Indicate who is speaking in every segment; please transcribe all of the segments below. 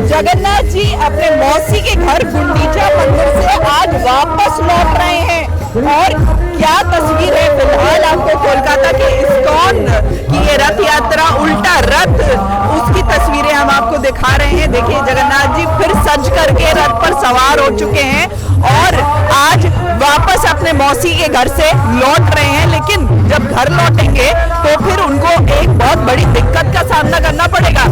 Speaker 1: जगन्नाथ जी अपने मौसी के घर गुंडीचा मंदिर से आज वापस लौट रहे हैं और क्या तस्वीर है फिलहाल आपको कोलकाता के इस्कॉन की ये रथ यात्रा उल्टा रथ उसकी तस्वीरें हम आपको दिखा रहे हैं। देखिए जगन्नाथ जी फिर सज करके रथ पर सवार हो चुके हैं और आज वापस अपने मौसी के घर से लौट रहे हैं, लेकिन जब घर लौटेंगे तो फिर उनको एक बहुत बड़ी दिक्कत का सामना करना पड़ेगा।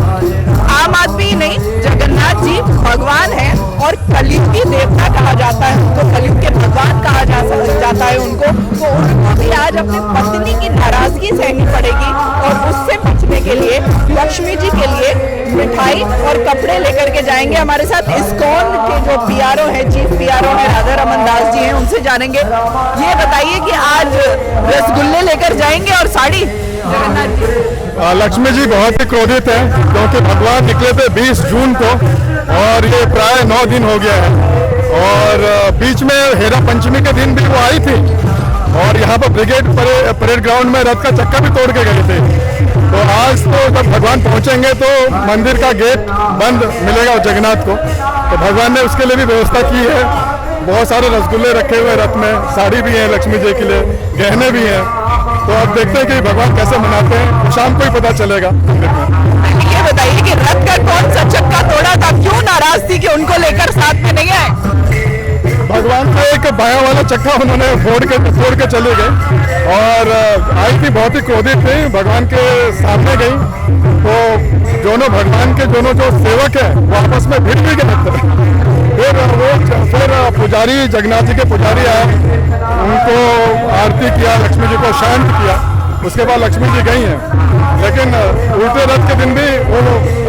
Speaker 1: आम आदमी नहीं, जगन्नाथ जी भगवान है और कलयुगी देवता कहा जाता है उनको, कलयुग के भगवान कहा जाता है उनको, तो उनको भी आज अपनी पत्नी की नाराजगी सहनी पड़ेगी और उससे बचने के लिए लक्ष्मी जी के लिए मिठाई और कपड़े लेकर के जाएंगे। हमारे साथ इस्कॉन के जो पीआरओ है, चीफ पीआरओ है राधा रमन दास जी हैं, उनसे जानेंगे। ये बताइए कि आज रसगुल्ले लेकर जाएंगे और साड़ी जगन्नाथ जी।
Speaker 2: लक्ष्मी जी बहुत ही क्रोधित है क्योंकि भगवान निकले थे 20 जून को और ये प्राय 9 दिन हो गया है और बीच में हेरा पंचमी के दिन भी वो आई थी और यहाँ पर ब्रिगेड परेड ग्राउंड में रथ का चक्का भी तोड़ के गए थे। तो आज तो जब भगवान पहुंचेंगे तो मंदिर का गेट बंद मिलेगा जगन्नाथ को, तो भगवान ने उसके लिए भी व्यवस्था की है। बहुत सारे रसगुल्ले रखे हुए रथ में, साड़ी भी है लक्ष्मी जी के लिए, गहने भी हैं। तो अब देखते हैं कि भगवान कैसे मनाते हैं, शाम को ही पता चलेगा।
Speaker 1: ये बताइए कि रथ का कौन सा चक्का तोड़ा था, क्यों नाराज थी कि उनको लेकर साथ में नहीं आए?
Speaker 2: भगवान का एक बाया वाला चक्का उन्होंने फोड़ के चले गए और आई थी बहुत ही क्रोधित थी, भगवान के सामने गई तो दोनों भगवान के दोनों जो सेवक है वो आपस में भिड़ भी गए थे। फिर पुजारी, जगन्नाथ जी के पुजारी आए, उनको आरती किया, लक्ष्मी जी को शांत किया, उसके बाद लक्ष्मी जी गई हैं। लेकिन उल्टे रथ के दिन भी वो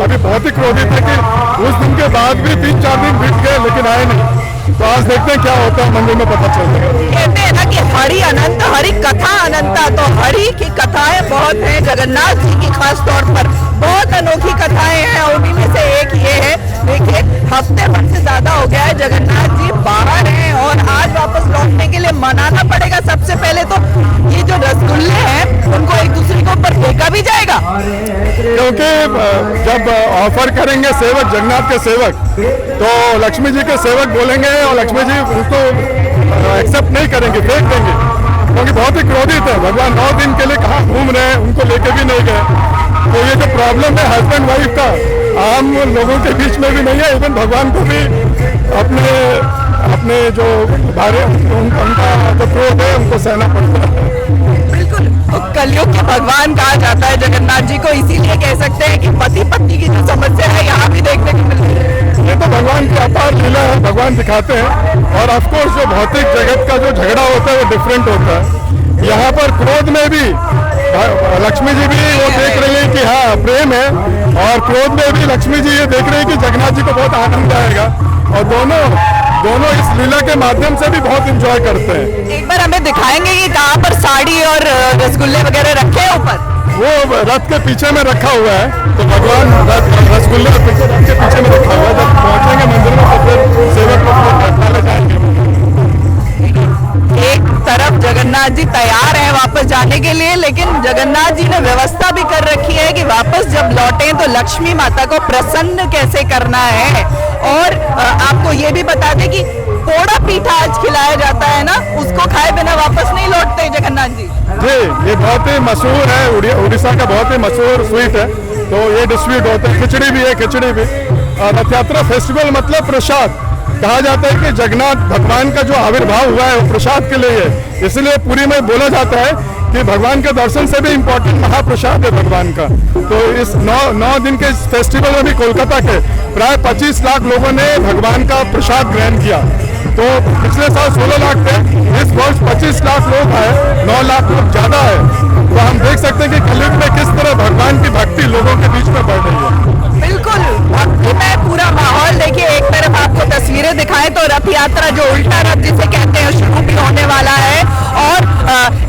Speaker 2: अभी बहुत ही क्रोधित है कि उस दिन के बाद भी 3-4 दिन बीत गए लेकिन आए नहीं। तो आज देखते हैं क्या होता है, मंदिर में पता चलता है।
Speaker 1: कहते हैं ना कि हरि अनंत, हरि कथा अनंता, तो हरि की कथाएं बहुत हैं, जगन्नाथ जी की खास तौर पर बहुत अनोखी कथाएं हैं और उन्हीं में से एक ये है। देखिए हफ्ते भर से ज्यादा हो गया है जगन्नाथ जी बाहर हैं और आज वापस लौटने के लिए मनाना पड़ेगा। सबसे पहले तो ये जो रसगुल्ले हैं उनको एक दूसरे के ऊपर फेंका भी जाएगा,
Speaker 2: क्योंकि जब ऑफर करेंगे सेवक, जगन्नाथ के सेवक, तो लक्ष्मी जी के सेवक बोलेंगे और लक्ष्मी जी उसको एक्सेप्ट नहीं करेंगे, फेंक देंगे, क्योंकि बहुत ही क्रोधित है। भगवान 9 दिन के लिए कहाँ घूम रहे हैं, उनको लेके भी नहीं गए। तो ये जो प्रॉब्लम है हस्बैंड वाइफ का, आम लोगों के बीच में भी नहीं है, इवन भगवान को भी अपने जो भारे उनका जो क्रोध है उनको सहना पड़ता है।
Speaker 1: बिल्कुल, तो कलयुग के भगवान कहा जाता है जगन्नाथ जी को, इसीलिए कह सकते हैं कि पति पत्नी की जो समस्या है यहाँ भी देखने को मिलती है।
Speaker 2: ये तो भगवान की अपार लीला है, भगवान दिखाते हैं और ऑफकोर्स जो भौतिक जगत का जो झगड़ा होता है वो डिफरेंट होता है। यहाँ पर क्रोध में भी लक्ष्मी जी भी वो देख रही है कि हाँ प्रेम है, और क्रोध में भी लक्ष्मी जी ये देख रही है कि जगन्नाथ जी को बहुत आनंद आएगा और दोनों इस लीला के माध्यम से भी बहुत एंजॉय करते हैं।
Speaker 1: एक बार हमें दिखाएंगे कि कहाँ पर साड़ी और रसगुल्ले वगैरह रखे हैं ऊपर?
Speaker 2: वो रथ के पीछे में रखा हुआ है, तो भगवान रसगुल्ले रथ के पीछे में रखा हुआ है। जब पहुंचेंगे मंदिर में तो फिर सेवक को जाएंगे।
Speaker 1: एक तरफ जगन्नाथ जी तैयार हैं वापस जाने के लिए, लेकिन जगन्नाथ जी ने व्यवस्था भी कर रखी है कि वापस जब लौटें तो लक्ष्मी माता को प्रसन्न कैसे करना है। और आपको ये भी बता दें कि पोड़ा पीठा आज खिलाया जाता है ना, उसको खाए बिना वापस नहीं लौटते जगन्नाथ जी।
Speaker 2: जी, ये बहुत ही मशहूर है, उड़ीसा का बहुत ही मशहूर स्वीट है, तो ये डिस्ट्रीब्यूट होता है। खिचड़ी भी है, खिचड़ी भी। रथ यात्रा फेस्टिवल मतलब प्रसाद, कहा जाता है कि जगन्नाथ भगवान का जो आविर्भाव हुआ है वो प्रसाद के लिए है, इसलिए पूरी में बोला जाता है कि भगवान के दर्शन से भी इम्पोर्टेंट महाप्रसाद है भगवान का। तो इस 9 दिन के इस फेस्टिवल में भी कोलकाता के प्राय 25 लाख लोगों ने भगवान का प्रसाद ग्रहण किया। तो पिछले साल 16 लाख थे, इस वर्ष 25 लाख लोग आए, 9 लाख लोग ज्यादा है। तो हम देख सकते हैं कि कलयुग में किस तरह भगवान की भक्ति लोगों के बीच में बढ़ रही है।
Speaker 1: बिल्कुल, भक्ति में पूरा माहौल। देखिए एक तरफ आपको तस्वीरें दिखाएं तो रथ यात्रा जो उल्टा रथ जिसे कहते हैं शुरू भी होने वाला है और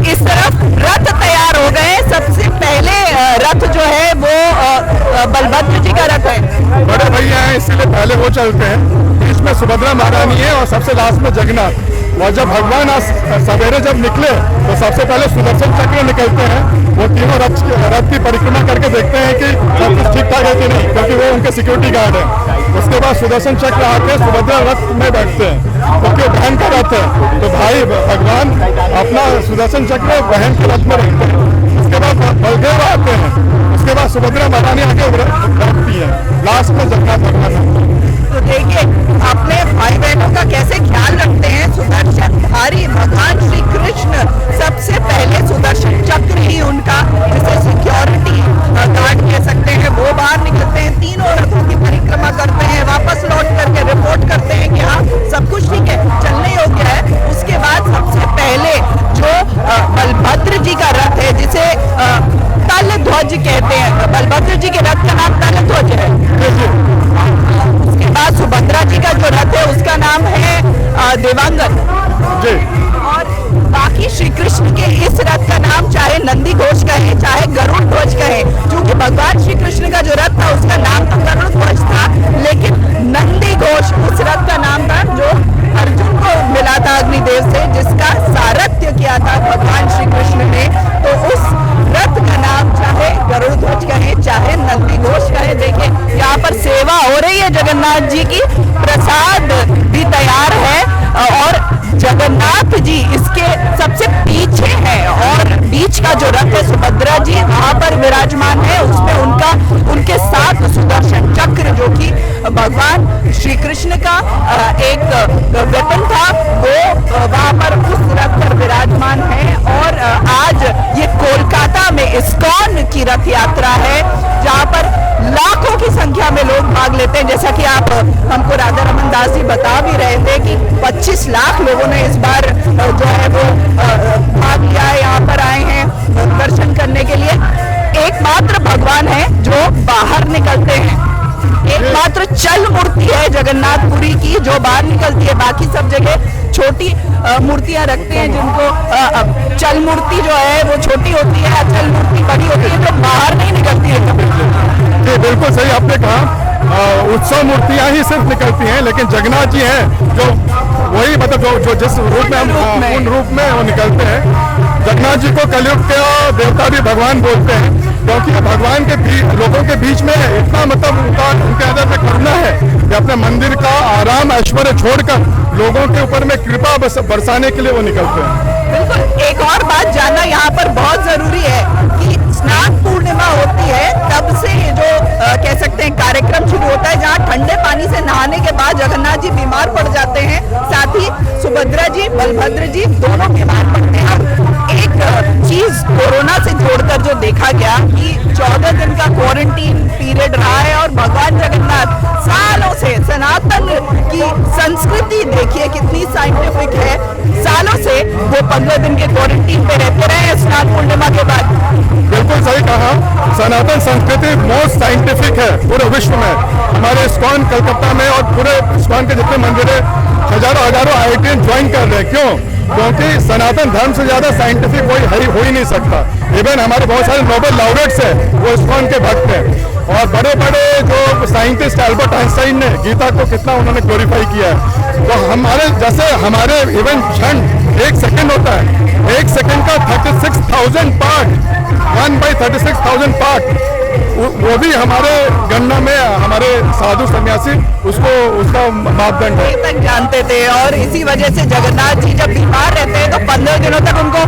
Speaker 1: इस तरफ रथ तैयार हो गए। सबसे पहले रथ जो है वो बलभद्र जी का रथ है,
Speaker 2: बड़े भैया हैं इसलिए पहले वो चलते हैं, इसमें सुभद्रा महारानी है और सबसे लास्ट में जगन्नाथ। और जब भगवान आज सवेरे जब निकले तो सबसे पहले सुदर्शन चक्र निकलते हैं, वो तीनों रथ की परिक्रमा करके देखते हैं कि सब कुछ ठीक ठाक है कि नहीं, क्योंकि वो उनके सिक्योरिटी गार्ड है। उसके बाद सुदर्शन चक्र आके सुभद्रा रथ में बैठते हैं, क्योंकि बहन का रथ है, तो भाई भगवान अपना सुदर्शन चक्र बहन के रथ में रखते हैं। उसके बाद बलदेव आते हैं, उसके बाद सुभद्रा महारानी आके रखती है, लास्ट में जगन्नाथ भगवान।
Speaker 1: तो देखिए अपने भाई बहनों का कैसे ख्याल रखते हैं सुदर्शनधारी भगवान श्री कृष्ण। सबसे पहले सुदर्शन चक्र ही उनका, जिसे सिक्योरिटी गार्ड कह सकते हैं, वो बाहर निकलते हैं, तीनों रथों की परिक्रमा करते हैं, वापस लौट करके रिपोर्ट करते हैं कि हाँ सब कुछ ठीक है, चलने योग्य है। उसके बाद सबसे पहले जो बलभद्र जी का रथ है, जिसे तल ध्वज कहते हैं, बलभद्र जी के रथ का नाम तल ध्वज है। उसके बाद सुभद्रा जी का जो रथ है उसका नाम है देवांगन
Speaker 2: जी।
Speaker 1: और बाकी श्री कृष्ण के इस रथ का नाम चाहे नंदी घोष कहे चाहे गरुड़ ध्वज कहे, क्योंकि भगवान श्री कृष्ण का जो रथ था उसका नाम तो गरुड़ ध्वज था, लेकिन नंदी घोष उस रथ का नाम था जो अर्जुन को मिला था अग्निदेव से, जिसका सारथ्य किया था भगवान श्री कृष्ण ने। तो उस रथ का नाम चाहे गरुड़ ध्वज कहे चाहे नंदी घोष कहे। देखिए यहाँ पर सेवा हो रही है जगन्नाथ जी की, प्रसाद भी तैयार है और जगन्नाथ जी इसके सबसे पीछे है और बीच का जो रथ है सुभद्रा जी वहां पर विराजमान है, उसमें उनके साथ सुदर्शन चक्र जो कि भगवान श्री कृष्ण का एक वेपन था, वो वहां पर उस रथ पर विराजमान है। और आज ये कोलकाता में इस्कॉन की रथ यात्रा है, जहां पर लाखों की संख्या में लोग भाग लेते हैं। जैसा कि आप हमको राधा रमन दास जी बता भी रहे थे कि 25 लाख लोगों ने इस बार जो है वो भाग लिया है, यहाँ पर आए हैं दर्शन करने के लिए। एकमात्र भगवान है जो बाहर निकलते हैं, एकमात्र चल मूर्ति है जगन्नाथपुरी की जो बाहर निकलती है। बाकी सब जगह छोटी मूर्तियां रखते हैं, जिनको चल मूर्ति जो है वो छोटी होती है, चल मूर्ति बड़ी होती है जो बाहर नहीं निकलती है।
Speaker 2: जी बिल्कुल सही आपने कहा, उत्सव मूर्तियां ही सिर्फ निकलती हैं, लेकिन जगन्नाथ जी हैं जो वही मतलब जो जिस रूप में हम उन रूप में वो निकलते हैं। जगन्नाथ जी को कलयुग के देवता भी भगवान बोलते हैं, क्योंकि भगवान के लोगों के बीच में इतना मतलब उनके अंदर में करुणा है कि अपने मंदिर का आराम ऐश्वर्य छोड़कर लोगों के ऊपर में कृपा बरसाने के लिए वो निकलते हैं।
Speaker 1: बिल्कुल, एक और बात जानना यहाँ पर बहुत जरूरी है कि स्नान पूर्णिमा होती है तब से जो कह सकते हैं कार्यक्रम शुरू होता है, जहाँ ठंडे पानी से नहाने के बाद जगन्नाथ जी बीमार पड़ जाते हैं, साथ ही सुभद्रा जी बलभद्र जी दोनों बीमार पड़ते हैं। एक चीज कोरोना से जोड़कर जो देखा गया कि 14 दिन का क्वारंटीन पीरियड रहा है और भगवान जगन्नाथ सालों से सनातन की संस्कृति देखिए कितनी साइंटिफिक है, सालों से वो 15 दिन के क्वारंटीन पे रहते रहे स्नान पूर्णिमा के बाद।
Speaker 2: बिल्कुल सही कहा, सनातन संस्कृति मोस्ट साइंटिफिक है पूरे विश्व में। हमारे इस्कॉन कलकत्ता में और पूरे इस्कॉन के जितने मंदिर है हजारों IITian ज्वाइन कर रहे हैं। क्यों? क्योंकि सनातन धर्म से ज्यादा साइंटिफिक कोई हो ही नहीं सकता। इवन हमारे बहुत सारे नोबेल लाउरेट्स हैं वो इस्कॉन के भक्त हैं, और बड़े बड़े जो साइंटिस्ट एल्बर्ट आइंस्टाइन ने गीता को कितना उन्होंने ग्लोरीफाई किया है। तो हमारे जैसे हमारे इवन क्षण 1 सेकंड होता है, 1 सेकंड का 36,000 पार्ट, 1/36,000 पार्ट, वो भी हमारे गणना में हमारे साधु सन्यासी उसका मापदंड है।
Speaker 1: तक जानते थे और इसी वजह से जगन्नाथ जी जब बीमार रहते हैं तो 15 दिनों तक उनको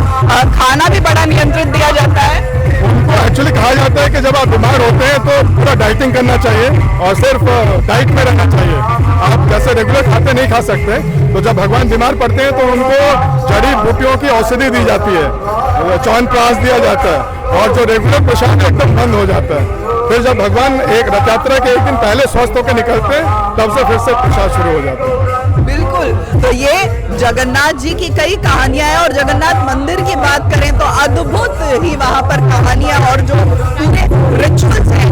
Speaker 1: खाना भी बड़ा नियंत्रित दिया जाता है।
Speaker 2: उनको एक्चुअली कहा जाता है कि जब आप बीमार होते हैं तो पूरा डाइटिंग करना चाहिए और सिर्फ डाइट में रहना चाहिए। आप जैसे रेगुलर खाते नहीं खा सकते, तो जब भगवान बीमार पड़ते हैं तो उनको जड़ी बूटियों की औषधि दी जाती है, च्यवनप्राश दिया जाता है, और जो रेगुलर प्रसाद एकदम बंद हो जाता है। फिर जब भगवान एक रथ यात्रा के 1 दिन पहले स्वस्थ होकर निकलते हैं, तब से फिर से प्रसाद शुरू हो जाता है।
Speaker 1: बिल्कुल, तो ये जगन्नाथ जी की कई कहानियां हैं, और जगन्नाथ मंदिर की बात करें तो अद्भुत ही वहां पर कहानियां और जो पूरे रिचुअल्स हैं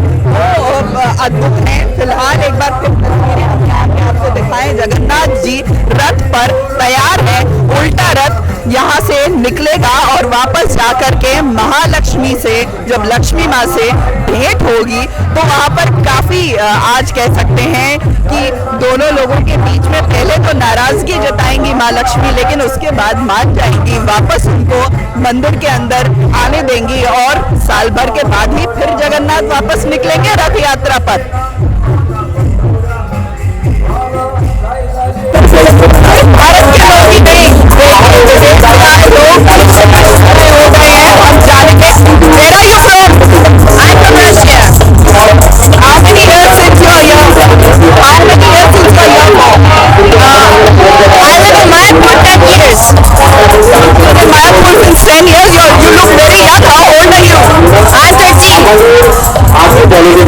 Speaker 1: वो अद्भुत हैं। फिलहाल एक बार फिर तस्वीरें हम यहाँ पे आपको दिखाएं, जगन्नाथ जी रथ पर तैयार है, उल्टा रथ यहाँ से निकलेगा और वापस जाकर के महालक्ष्मी से जब लक्ष्मी माँ से भेंट होगी तो वहाँ पर काफी आज कह सकते हैं कि दोनों लोगों के बीच में पहले तो नाराजगी जताएंगी माँ लक्ष्मी, लेकिन उसके बाद मान जाएंगी, वापस उनको मंदिर के अंदर आने देंगी और साल भर के बाद ही फिर जगन्नाथ वापस निकलेंगे रथ यात्रा पर।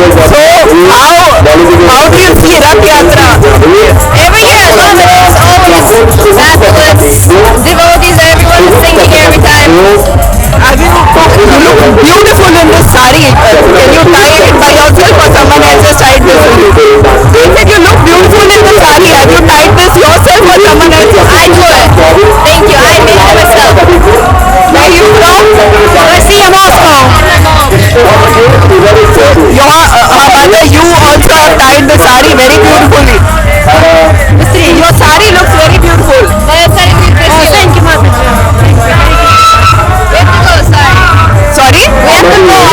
Speaker 1: So how do you see Rath Yatra?
Speaker 3: Every year, it's always fabulous. Devotees, everyone is singing every time.
Speaker 1: You look beautiful in this sari. Can you tie it by yourself or someone else has tied this? I said you look beautiful in the sari. Have you tied this yourself or someone else?
Speaker 3: I do it. Thank you. I made it myself.
Speaker 1: Where you from?
Speaker 3: Russia, Moscow.
Speaker 1: Your mother, you also have tied the sari very beautifully. Your sari looks very beautiful.
Speaker 3: Thank you, Mother. We have to go, sorry.
Speaker 1: Sorry?
Speaker 3: We have to go,